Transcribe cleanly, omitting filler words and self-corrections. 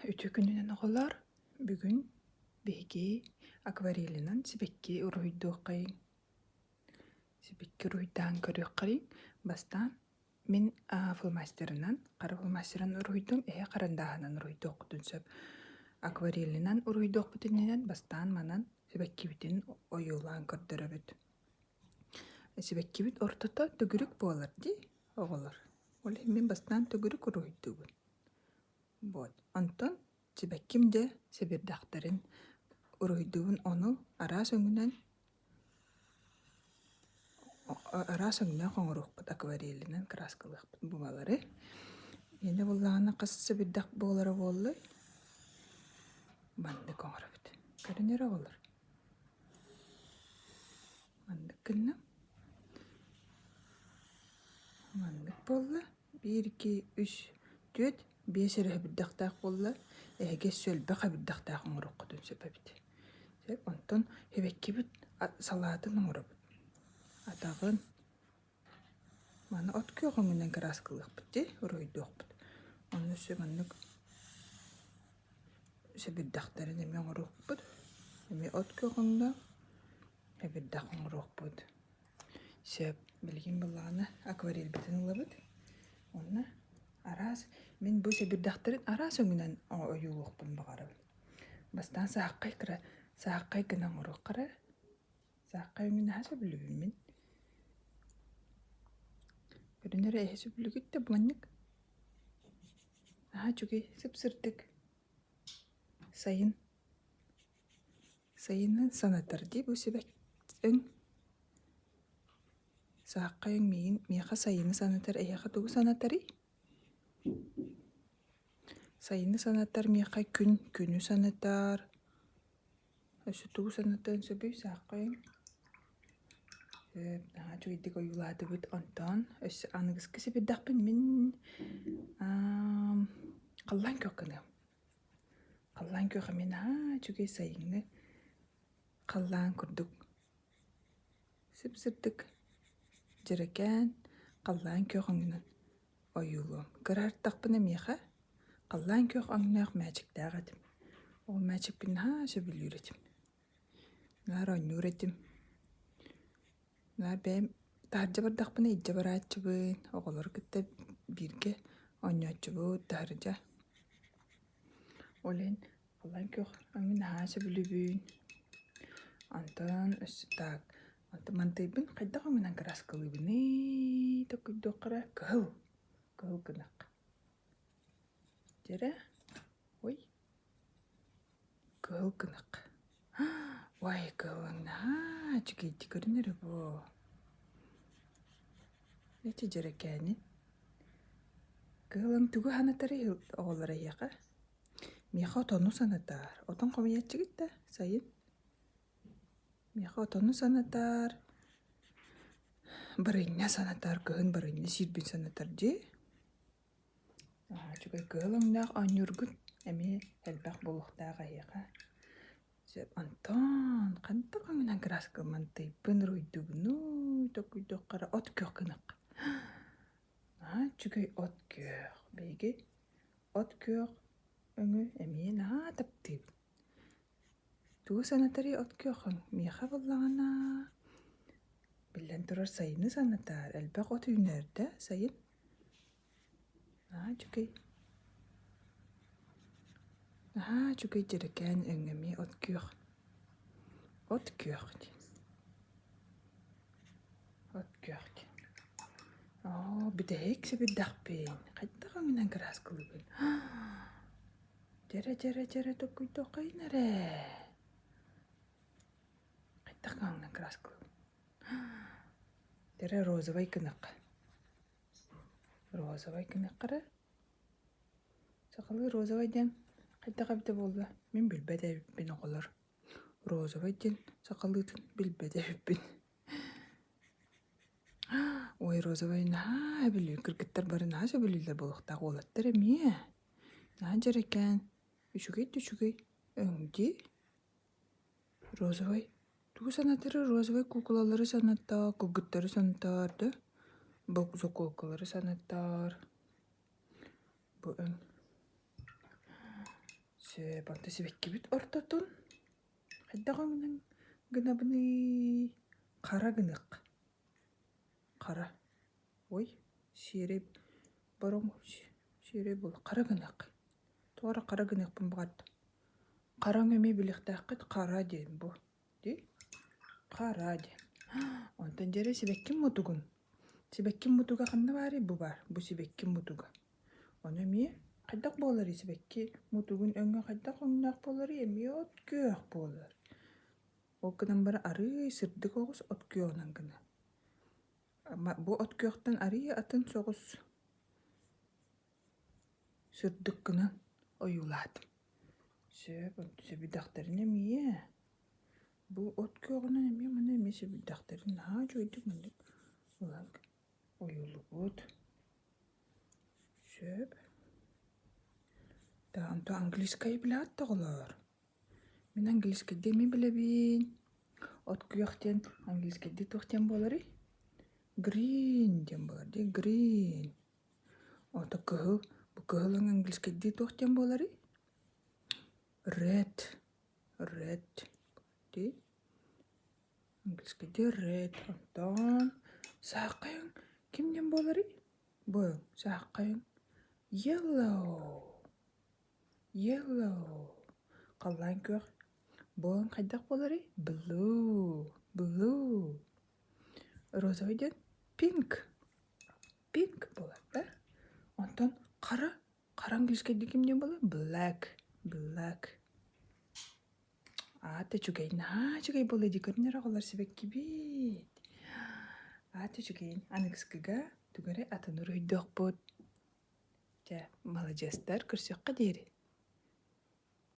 Ütü gününen oğullar, bugün begi akvarelinden sibekki uruyduk kayın. Sibekki uruydan körüyor kayın. Bastan min fulmasterinden, kara fulmasterinden uruydum, karandağından uruyduk dünsöp. Akvarelinden uruyduk bütününen bastan manan sibekki bitin oyulan kördüröbüt. Sibekki bit ortada tögürük boğalar di oğullar. Olay min bastan tögürük uruydum. Вот. Онтон сибекким де себирдахтарын уруйдуун ону араас өңүнөн коңоруукпут акварелинен краскалыахпыт бумалары. Эне буллагана кас себирдах болары боллу. Манды коңоробут. Көрүнөр болор. Манды кынна. Манды боллу. 1 2 3 4 5 себирдахтаах боллу. Эге сөлбө бирдахтаах коңорууккутун сөпөбүт. Сеп онтон хебеккибит салаатын оңоробут. Атагын мана от көгөңүнөн краскалыахпыт ди уруйдуохпут. Онну сөмөннүк себирдахтарын эме оңоруукпут. Эме от көгөңдө себирдах оңоруукпут. Сеп билген булланы акварель битин улабыт. Онна арас мен бу себирдахтарын арас өңүнөн оюлуукпун багарып. Бастан сааккай гына оңорук кара. Сааккай өңүнө хаса билбим мен. Көрүнөрө эхиси бүлүгүттө бланник. Чугай сыпсырдык. Сайынын санатар ди бу себек өң. Сааккай өң мейха сайыны санатар эяха тугу санатари. Сайыны санатар мейха күнү санатар. Өсү тугу санатарын сөбүй сааккай өң. Чуйдик оюлады бит онтон өс аныгыскы себирдахпын мен каллан көккөнөм. Каллан көкө мен чугай сайыны каллан курдук. Сыпсырдык жырыкен каллан көкөңүнөн оюлуум. Кырартакпын эмеха каллан көк оңнак мәчиктагатым. Ол мәчикпин сөбүлүретим. Нар онюретим. Нар бэм таржа бардакпын ижжа бараачыбын. Оголор кытта бирге оньочубу таржа. Олен каллан көк оңнак сөбүлүбүн. Антон так. Антон мантыйбын кайда оңнак краскалыбын. Токуйдоккара кыл гынак. Жера. Ой. Кыл гынак. Ой, кылыңна чугейди көрүнөрү бу. Эти жерекени. Кылың тугу ханатары оголора яка. Меха тону санатар. Отон комуячыгыт да сайын. Меха тону санатар. Барыйна санатар, кыгын барыйна сирбин санатар же. Чугай кылыңнак анюргут эми элбак болуктага яка. Антон, кантта коңунан краска мантыйбын руйдубну, токуйдоккара от көгкынак. Чугай от көг. Бейге от көг өңү эмиен таптыйбын. Тугу санатари от көгөн меха боллагана. Билен турар сайыны санатар. Элбак от үйнөрдө сайын. Чугай. Чугай жырыкен өңөми от көг. От көг. От көг. Бидэйк себирдахпын. Кайда коңунан краскалыбын. Жара токуйдоккайнаре. Кайда коңунан краскалыбын. Жара розовый кынак. Розовый кынаккара. Сакалы розовайдан кайда кабда болду. Мен билбедебин оголор. Розовайдан сакалытын билбедебин. Ой, розовайна билүү кыргыттар барын сөбүлүлөр болуктак олаттар эми. Жарекен. Үчүгей. Өңди. Розовай. Тугу санатары розовай куклалары санаттар, кугуттары санаттар да. Бок заколкалары санаттар. Бу өң. Сөп, онта себекке бит ортотун. Хайдағыңның гына бұны қара гынық. Қара. Ой, сирей баром сирей бол. Қара гынық. Туара қара гынық бұмбағат. Қараң өме біліқтақыт қара дейін бұ. Де? Қара дейін. Онтан жере себеккін мұтуғын. Себеккин мутуга қанна бари бу бар. Бу себеккин мутуга. Оны ми қайдақ болар себекки мутугун өңгө қайдақ оңнақ болар эми өткөк болар. Ол кынан бара ары сырдык оғыз өткөөнан гына. Бу өткөктөн ары атын соғыз сырдык гына оюлат. Сөп сөбүдактарын эми. Бу өткөөгүнөн эми мына эми сөбүдактарын ха жойдук мында. Улак оюлубут. Сөп. Да анто английскай билет тоголор. Мен английскай деми билебин. Өткөктен английскай ди тохтен болары. Green дем болар ди green. Ото кыгыл, бу кыгылың английскай ди тохтен болары. Red. Red. Ди. Английскай ди red. Антон сақайын кимден болары? Бұл сақайын yellow. Yellow. Қаллан көр. Бұл қайдақ болары? Blue. Blue. Розовайден pink. Pink болар, да? Антон қара. Қара английскайда кимден болар? Black. Black. Аты чугайын. Чугай болады көрінер ағалар себекке бейт. Аты чугайын. Анықсқыға түгәрі атын ұройдық бұд. Молодецтар көрсеққа дейірі.